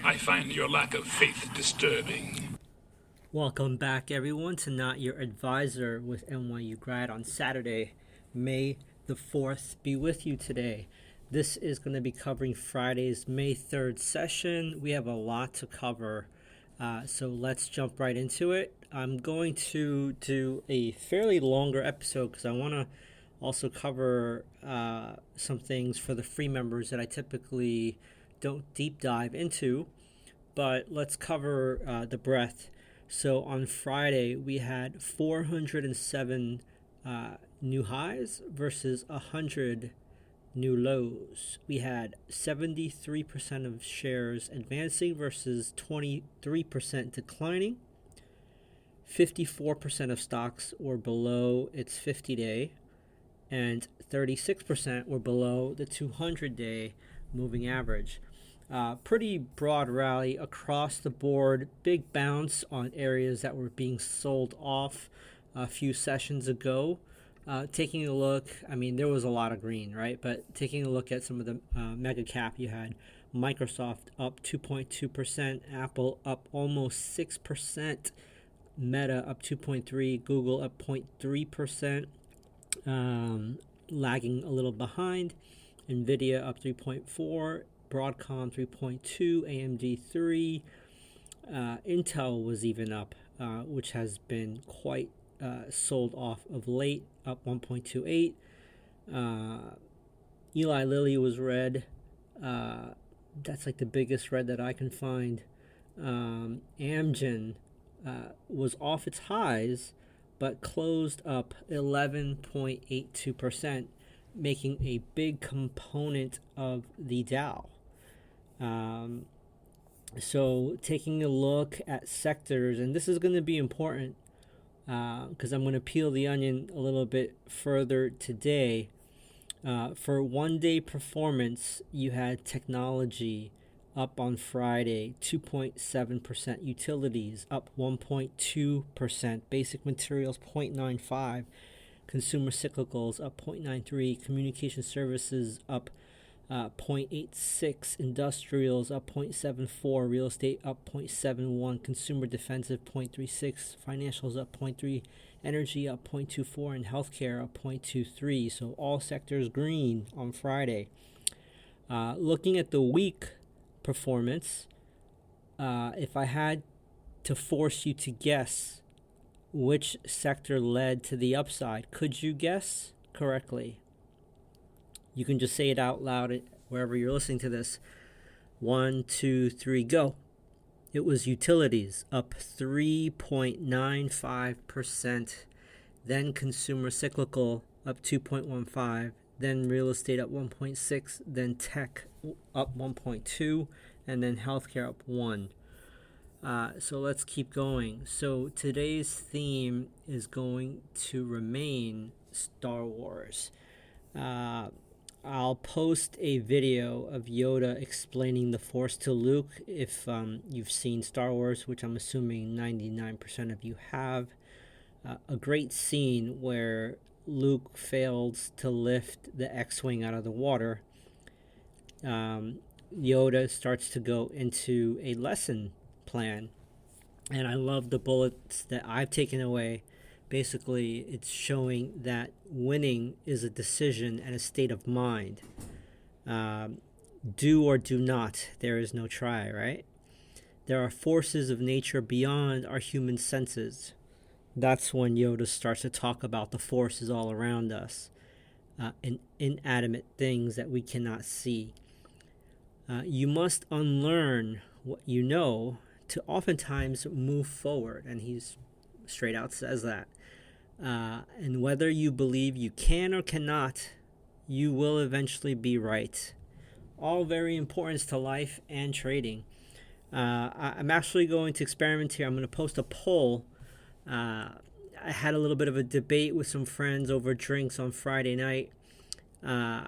I find your lack of faith disturbing. Welcome back, everyone, to Not Your Advisor with NYU Grad on Saturday, May the 4th. Be with you today. This is going to be covering Friday's May 3rd session. We have a lot to cover, so let's jump right into it. I'm going to do a fairly longer episode because I want to also cover some things for the free members that I typically don't deep dive into, but let's cover the breadth. So on Friday, we had 407 new highs versus 100 new lows. We had 73% of shares advancing versus 23% declining. 54% of stocks were below its 50-day, and 36% were below the 200-day moving average. Pretty broad rally across the board, big bounce on areas that were being sold off a few sessions ago. Taking a look, there was a lot of green, right? But taking a look at some of the mega cap, you had Microsoft up 2.2%, Apple up almost 6%, Meta up 2.3%, Google up 0.3%, lagging a little behind, Nvidia up 3.4%, Broadcom 3.2, AMD 3, Intel was even up, which has been quite sold off of late, up 1.28. Eli Lilly was red. That's like the biggest red that I can find. Amgen was off its highs, but closed up 11.82%, making a big component of the Dow. So taking a look at sectors, and this is going to be important because I'm going to peel the onion a little bit further today. For one-day performance, you had technology up on Friday, 2.7%, utilities up 1.2%, basic materials 0.95%, consumer cyclicals up 0.93%, communication services up 0.86, industrials up 0.74, real estate up 0.71, consumer defensive 0.36, financials up 0.3, energy up 0.24, and healthcare up 0.23. So all sectors green on Friday. Looking at the week performance, if I had to force you to guess which sector led to the upside, could you guess correctly? You can just say it out loud wherever you're listening to this. 1, 2, 3, go. It was utilities up 3.95%, then consumer cyclical up 2.15%, then real estate up 1.6%, then tech up 1.2%, and then healthcare up 1%. So let's keep going. So today's theme is going to remain Star Wars. I'll post a video of Yoda explaining the Force to Luke if you've seen Star Wars, which I'm assuming 99% of you have. A great scene where Luke fails to lift the X-Wing out of the water. Yoda starts to go into a lesson plan, and I love the bullets that I've taken away. Basically, it's showing that winning is a decision and a state of mind. Do or do not, there is no try, right? There are forces of nature beyond our human senses. That's when Yoda starts to talk about the forces all around us, and inanimate things that we cannot see. You must unlearn what you know to oftentimes move forward, and he's straight out says that. And whether you believe you can or cannot, you will eventually be right. All very important to life and trading. I'm actually going to experiment here. I'm going to post a poll. I had a little bit of a debate with some friends over drinks on Friday night, and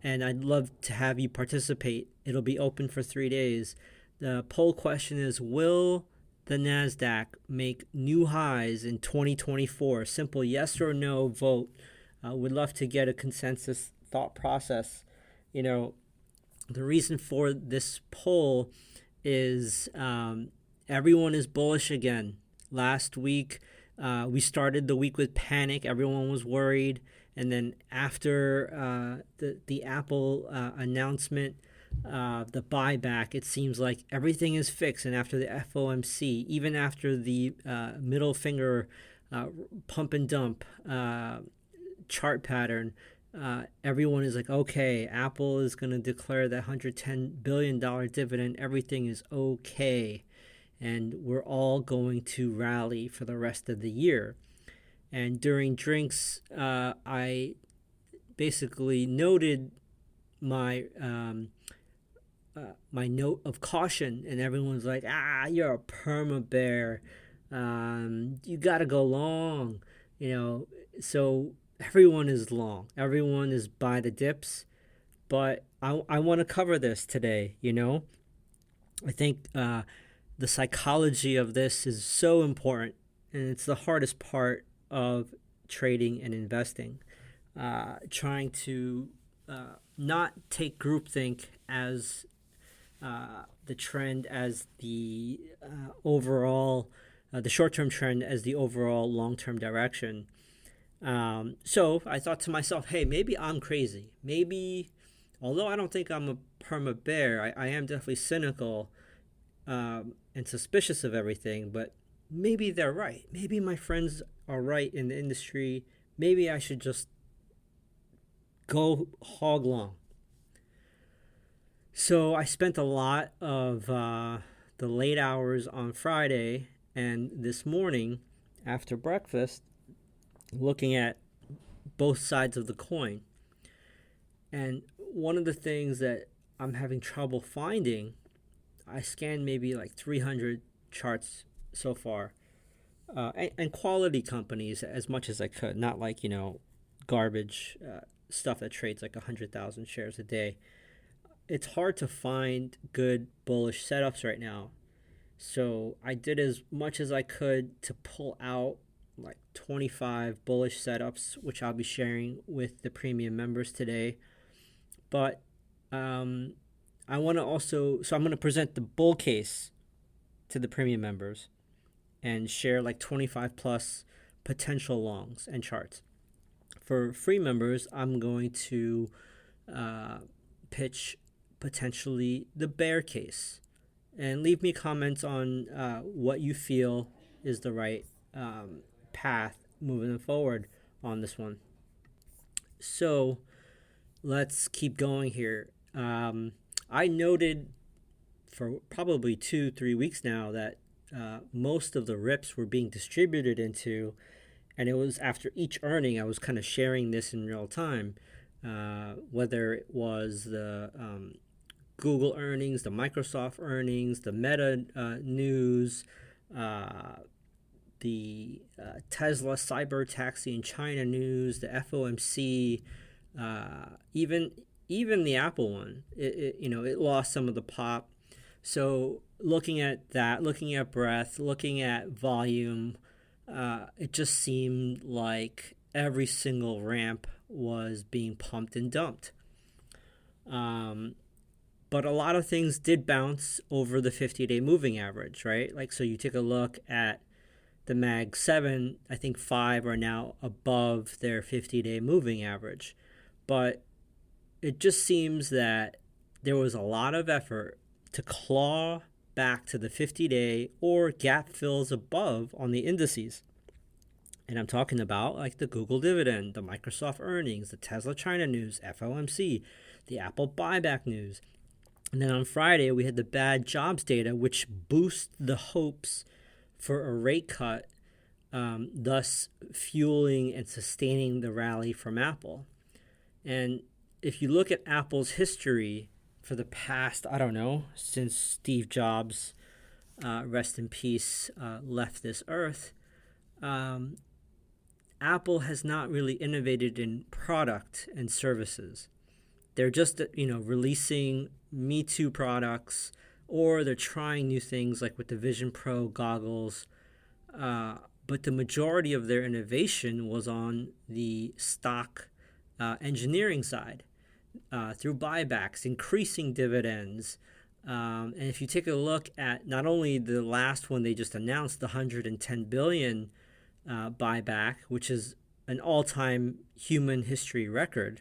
I'd love to have you participate. It'll be open for 3 days. The poll question is, will the NASDAQ make new highs in 2024? Simple yes or no vote. We'd love to get a consensus thought process. The reason for this poll is everyone is bullish again. Last week, we started the week with panic. Everyone was worried. And then after the Apple announcement, the buyback, it seems like everything is fixed. And after the FOMC, even after the middle finger pump and dump chart pattern, everyone is like, okay, Apple is going to declare that $110 billion dividend. Everything is okay. And we're all going to rally for the rest of the year. And during drinks, I basically noted my my note of caution, and everyone's like, you're a perma bear. You got to go long, So everyone is long. Everyone is by the dips. But I want to cover this today, I think the psychology of this is so important, and it's the hardest part of trading and investing. Trying to not take groupthink as the trend, as the overall, the short-term trend as the overall long-term direction. So I thought to myself, hey, maybe I'm crazy. Maybe, although I don't think I'm a perma bear, I am definitely cynical and suspicious of everything, but maybe they're right. Maybe my friends are right in the industry. Maybe I should just go hog long. So I spent a lot of the late hours on Friday and this morning after breakfast looking at both sides of the coin. And one of the things that I'm having trouble finding, I scanned maybe like 300 charts so far, and quality companies as much as I could, not like, garbage stuff that trades like 100,000 shares a day. It's hard to find good bullish setups right now. So I did as much as I could to pull out like 25 bullish setups, which I'll be sharing with the premium members today. But I want to also, so I'm going to present the bull case to the premium members and share like 25 plus potential longs and charts. For free members, I'm going to pitch potentially the bear case, and leave me comments on what you feel is the right path moving forward on this one. So let's keep going here. I noted for probably 2-3 weeks now that most of the rips were being distributed into, and it was after each earning. I was kind of sharing this in real time, whether it was the Google earnings, the Microsoft earnings, the Meta news, the Tesla cyber taxi in China news, the FOMC, even the Apple one. It lost some of the pop. So looking at that, looking at breadth, looking at volume, it just seemed like every single ramp was being pumped and dumped. But a lot of things did bounce over the 50-day moving average, right? Like, so you take a look at the Mag 7, I think 5 are now above their 50-day moving average. But it just seems that there was a lot of effort to claw back to the 50-day or gap fills above on the indices. And I'm talking about like the Google dividend, the Microsoft earnings, the Tesla China news, FOMC, the Apple buyback news. And then on Friday, we had the bad jobs data, which boosts the hopes for a rate cut, thus fueling and sustaining the rally from Apple. And if you look at Apple's history for the past, I don't know, since Steve Jobs, rest in peace, left this earth, Apple has not really innovated in product and services. They're just, releasing Me Too products, or they're trying new things like with the Vision Pro goggles. But the majority of their innovation was on the stock engineering side, through buybacks, increasing dividends, And if you take a look at not only the last one they just announced, the 110 billion buyback, which is an all-time human history record,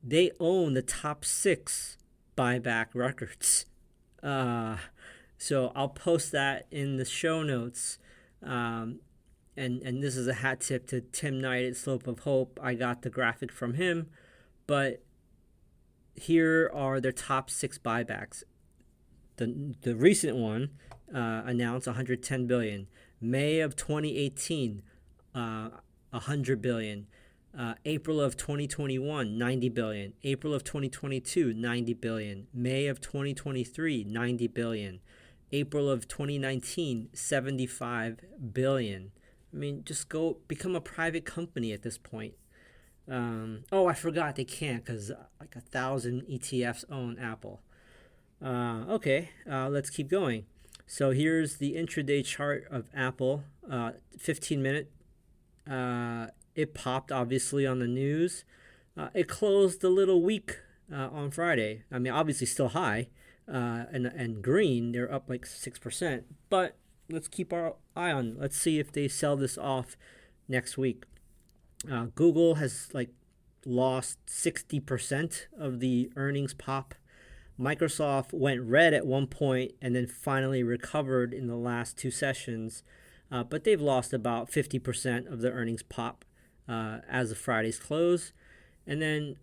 they own the top 6 buyback records. So I'll post that in the show notes. And this is a hat tip to Tim Knight at Slope of Hope. I got the graphic from him, but here are their top 6 buybacks. The recent one announced 110 billion. May of 2018, 100 billion. April of 2021, 90 billion. April of 2022, 90 billion. May of 2023, 90 billion. April of 2019, 75 billion. I mean, just go become a private company at this point. I forgot they can't because like 1,000 ETFs own Apple. Let's keep going. So here's the intraday chart of Apple, 15-minute. It popped obviously on the news. It closed a little weak on Friday. I mean, obviously still high and green. They're up like 6%. But let's keep our eye on. Let's see if they sell this off next week. Google has lost 60% of the earnings pop. Microsoft went red at one point and then finally recovered in the last 2 sessions. But they've lost about 50% of the earnings pop as of Friday's close. And then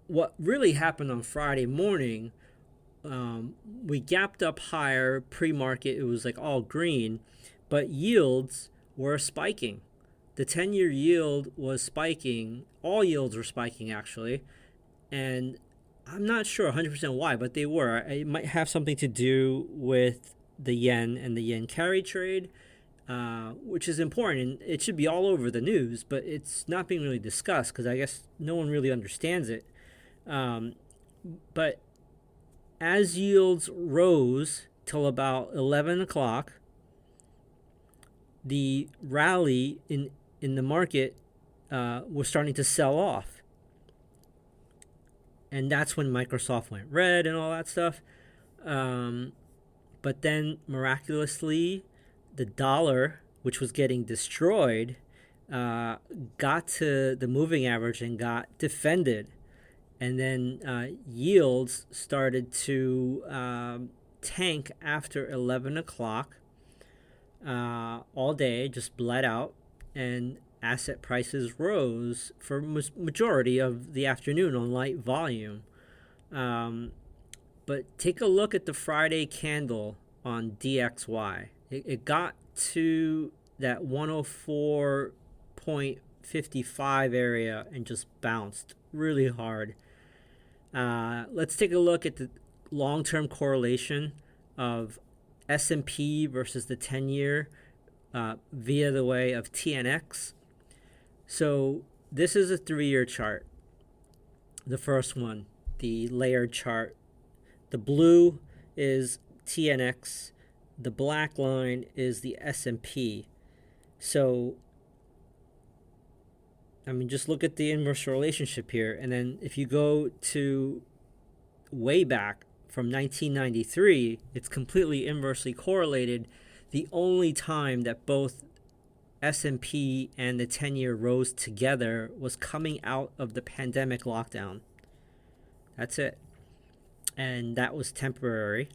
what really happened on Friday morning, we gapped up higher pre-market. It was like all green, but yields were spiking. The 10-year yield was spiking. All yields were spiking, actually. And I'm not sure 100% why, but they were. It might have something to do with the yen and the yen carry trade, which is important. And it should be all over the news, but it's not being really discussed because I guess no one really understands it. But as yields rose till about 11 o'clock, the rally in the market was starting to sell off. And that's when Microsoft went red and all that stuff. But then miraculously, the dollar, which was getting destroyed, got to the moving average and got defended. And then yields started to tank after 11 o'clock all day, just bled out. And asset prices rose for majority of the afternoon on light volume. But take a look at the Friday candle on DXY. It got to that 104.55 area and just bounced really hard. Let's take a look at the long-term correlation of S&P versus the 10-year via the way of TNX. So this is a 3-year chart. The first one, the layered chart. The blue is TNX. The black line is the S&P. So, I mean, just look at the inverse relationship here. And then if you go to way back from 1993, it's completely inversely correlated. The only time that both S&P and the 10-year rose together was coming out of the pandemic lockdown. That's it. And that was temporary.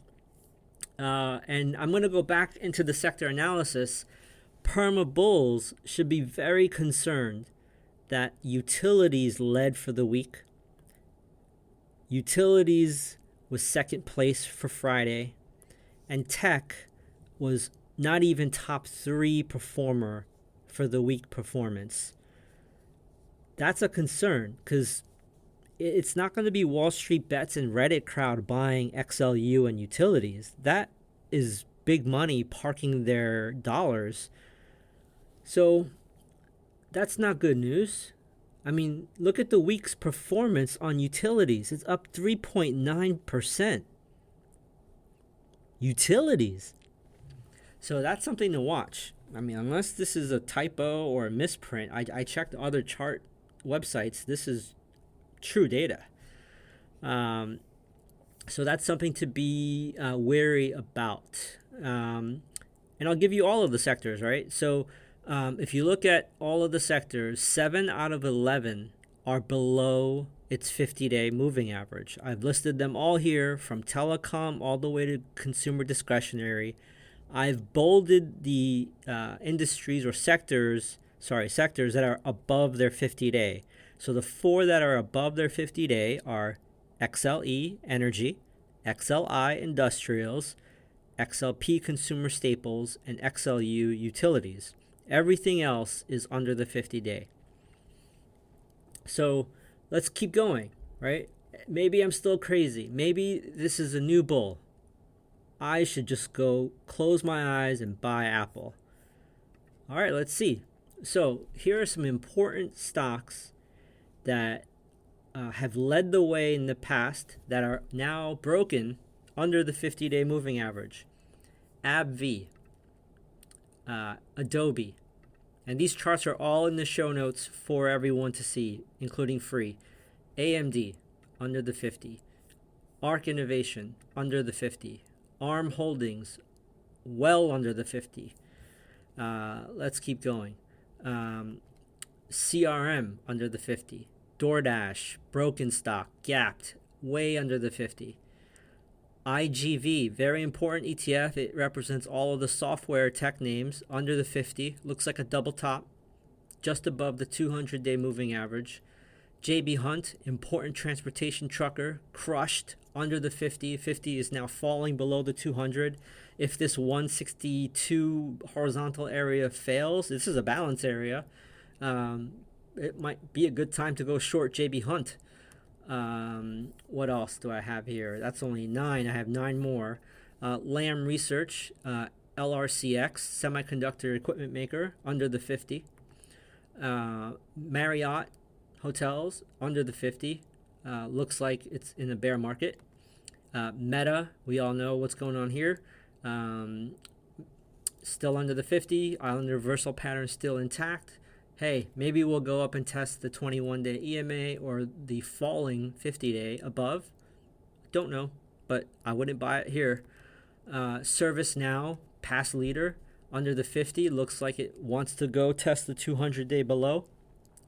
And I'm going to go back into the sector analysis. Perma bulls should be very concerned that utilities led for the week. Utilities was second place for Friday. And tech was not even top 3 performer for the week performance. That's a concern because it's not going to be Wall Street Bets and Reddit crowd buying XLU and utilities. That is big money parking their dollars. So that's not good news. I mean, look at the week's performance on utilities. It's up 3.9%. Utilities. So that's something to watch. I mean, unless this is a typo or a misprint, I checked other chart websites. This is true data. So that's something to be wary about. And I'll give you all of the sectors, right? So if you look at all of the sectors, 7 out of 11 are below its 50-day moving average. I've listed them all here, from telecom all the way to consumer discretionary. I've bolded the industries or sectors that are above their 50-day. So the 4 that are above their 50-day are XLE, energy, XLI, industrials, XLP, consumer staples, and XLU, utilities. Everything else is under the 50-day. So let's keep going, right? Maybe I'm still crazy. Maybe this is a new bull. I should just go close my eyes and buy Apple. All right, let's see. So here are some important stocks that have led the way in the past that are now broken under the 50-day moving average. AbbVie, Adobe, and these charts are all in the show notes for everyone to see, including free. AMD, under the 50. ARC Innovation, under the 50. ARM Holdings, well under the 50. Let's keep going. CRM, under the 50. DoorDash, broken stock, gapped, way under the 50. IGV, very important ETF. It represents all of the software tech names under the 50. Looks like a double top, just above the 200-day moving average. JB Hunt, important transportation trucker, crushed under the 50. 50 is now falling below the 200. If this 162 horizontal area fails, this is a balance area. It might be a good time to go short JB Hunt. What else do I have here? That's only 9. I have 9 more. Lam Research, LRCX, semiconductor equipment maker, under the 50. Marriott Hotels, under the 50. Looks like it's in a bear market. Meta, we all know what's going on here. Still under the 50. Island reversal pattern still intact. Hey, maybe we'll go up and test the 21-day EMA or the falling 50-day above. Don't know, but I wouldn't buy it here. ServiceNow, past leader, under the 50. Looks like it wants to go test the 200-day below.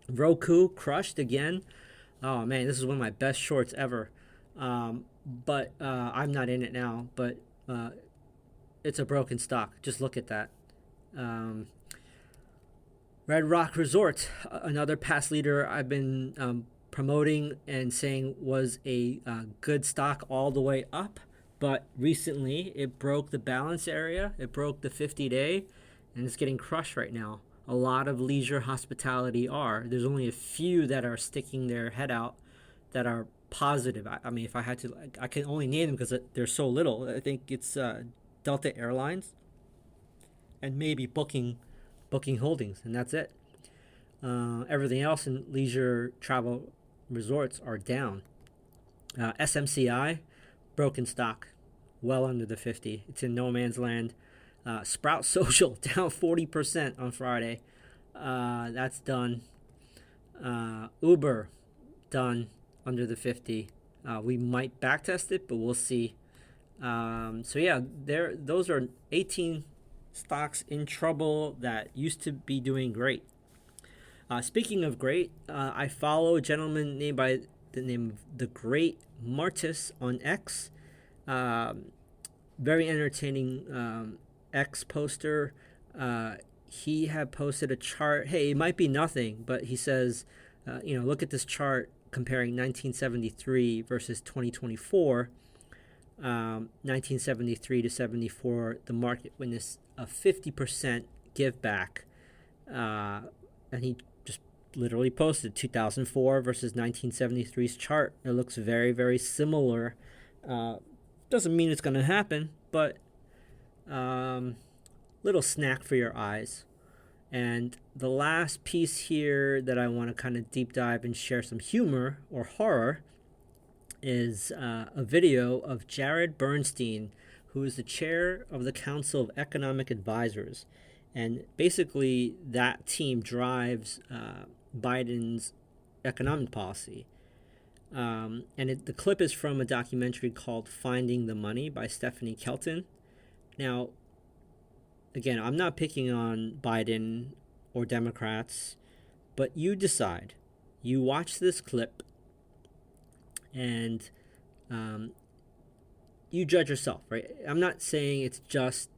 Roku, crushed again. Oh, man, this is one of my best shorts ever. But I'm not in it now, but it's a broken stock. Just look at that. Red Rock Resort, another past leader I've been promoting and saying was a good stock all the way up, but recently it broke the balance area, it broke the 50-day, and it's getting crushed right now. A lot of leisure hospitality are. There's only a few that are sticking their head out that are positive. I mean, if I had to, I can only name them because there's so little. I think it's Delta Airlines and maybe Booking Holdings, and that's it. Everything else in leisure travel resorts are down. SMCI, broken stock, well under the 50. It's in no man's land. Sprout Social, down 40% on Friday. That's done. Uber, done under the 50. We might backtest it, but we'll see. So yeah, those are 18 stocks in trouble that used to be doing great. Speaking of great, I follow a gentleman named by the name of The Great Martis on X. Very entertaining X poster. He had posted a chart. Hey, it might be nothing, but he says, look at this chart comparing 1973 versus 2024. 1973 to 74, the market witnessed a 50% give back. And he just literally posted 2004 versus 1973's chart. It looks very, very similar. Doesn't mean it's going to happen, but little snack for your eyes. And the last piece here that I want to kind of deep dive and share some humor or horror is a video of Jared Bernstein, who is the chair of the Council of Economic Advisors. And basically, that team drives Biden's economic policy. The clip is from a documentary called Finding the Money by Stephanie Kelton. Now, again, I'm not picking on Biden or Democrats, but you decide. You watch this clip and you judge yourself, right? I'm not saying it's just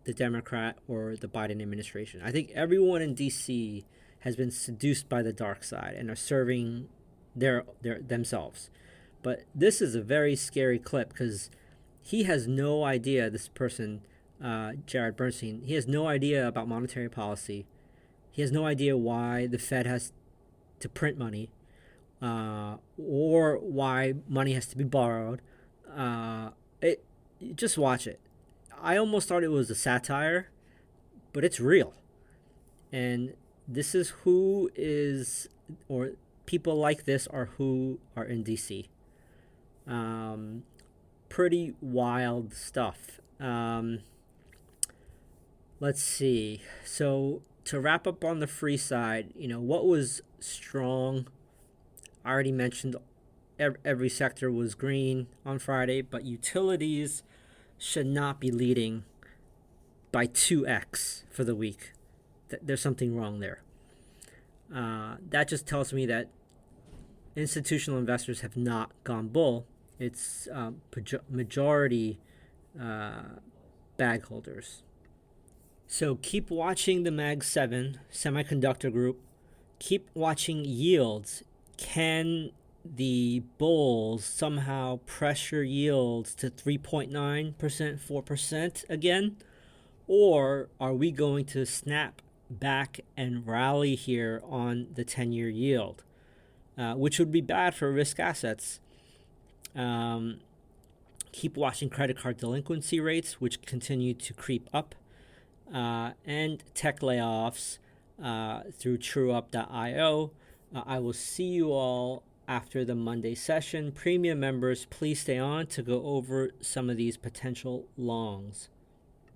the Democrat or the Biden administration. I think everyone in DC has been seduced by the dark side and are serving their themselves. But this is a very scary clip because he has no idea, this person, Jared Bernstein, he has no idea about monetary policy. He has no idea why the Fed has to print money or why money has to be borrowed. Just watch it. I almost thought it was a satire, but it's real. And this is who is, or people like this are who are in DC. Pretty wild stuff. Let's see. So to wrap up on the free side, what was strong? I already mentioned every sector was green on Friday, but utilities should not be leading by 2x for the week. There's something wrong there. That just tells me that institutional investors have not gone bull. It's majority bag holders. So keep watching the Mag 7 semiconductor group. Keep watching yields. Can the bulls somehow pressure yields to 3.9%, 4% again? Or are we going to snap back and rally here on the 10-year yield, which would be bad for risk assets? Keep watching credit card delinquency rates, which continue to creep up, and tech layoffs through TrueUp.io. I will see you all after the Monday session. Premium members, please stay on to go over some of these potential longs.